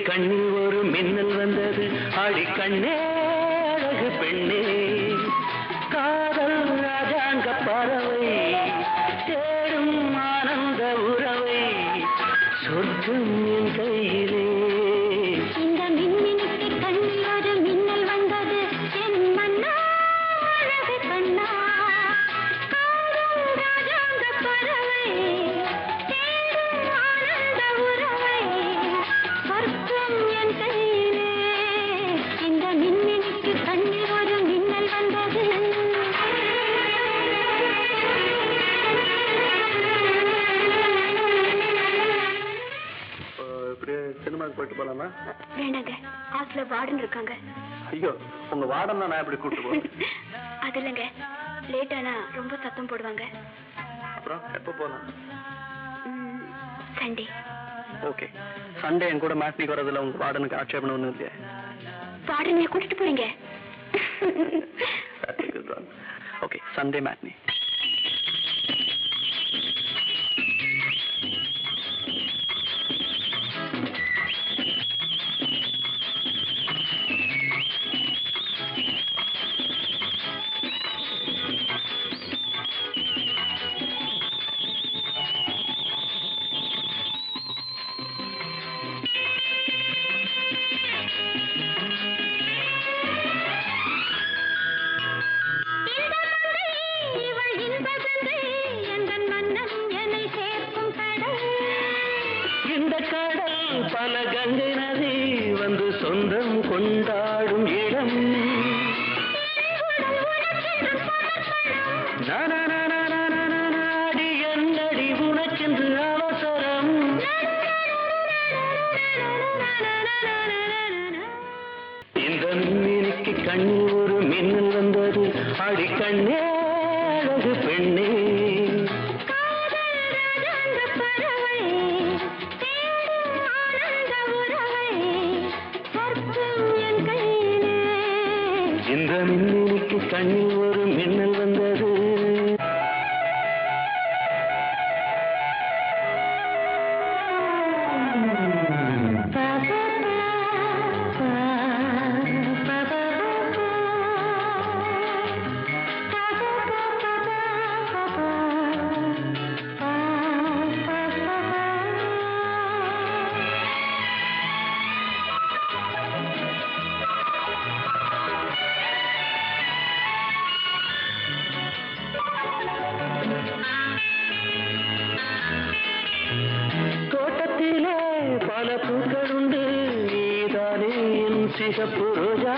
கண்ணில் ஒரு மின்னல் வந்தது அடி கண்ணே அழகு பெண்ணே காதல் ராஜாங்க பறவை தேடும் ஆனந்த உறவை சொர்க்கம் என் கையிலே இந்த மின்மினிக்கு கண்ணில் ஒரு மின்னல் வந்தது என் மன்னா அழகு கண்ணா காதல் ராஜாங்க பறவை தேடும் ஆனந்த உறவை சொர்க்கம் என் கையிலே இந்த மின்மினிக்கு கண்ணில் ஒரு மின்னல் வந்தது சினிமாக்கு போயிட்டு போலாமா? வேண்டாங்க, ஹாஸ்டல்ல வார்டன் இருக்காங்க. ஐயோ, உங்க வார்டன் தான் நான் எப்படி கூட்டு போறேன்? அது இல்லைங்க, லேட் ஆனா ரொம்ப சத்தம் போடுவாங்க. அப்புறம் எப்ப போலாம்? சண்டே. ஓகே, சண்டே என் கூட மேட்னிக்கு வரதுல உங்க வார்டனுக்கு ஆட்சேபணம் ஒன்றும் இல்லையா? வார்டனை கூட்டிட்டு போறீங்க? Okay, Sunday matinee. இந்த கடல் பல கங்கை நதி வந்து சொந்தம் கொண்டாடும் இடம் நாடி என்னடி உனக்கென்று அவசரம் இந்த மின்னிக்கு கண்ணில் ஒரு மின்னல் வந்தது அடி கண்ணே அழகு பெண்ணே இந்த மின்னிக்கு கண்ணில் ஒரு மின்னல் வந்தது தோட்டத்திலே பல பூக்கள் உண்டு நீதானே என் சிகப்பு ரோஜா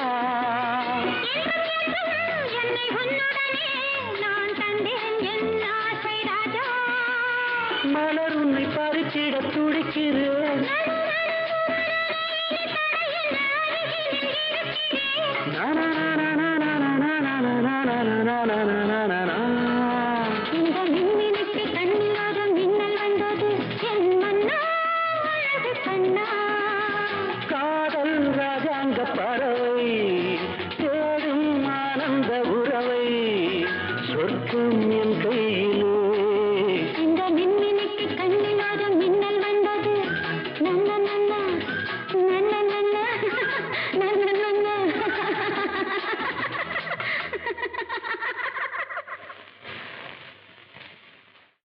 மலர் உன்னை பறிச்சிட துடிக்கிறேன் காதல் ராஜாங்க பறவை தேடும் ஆனந்த உறவை சொர்க்கம் என் கை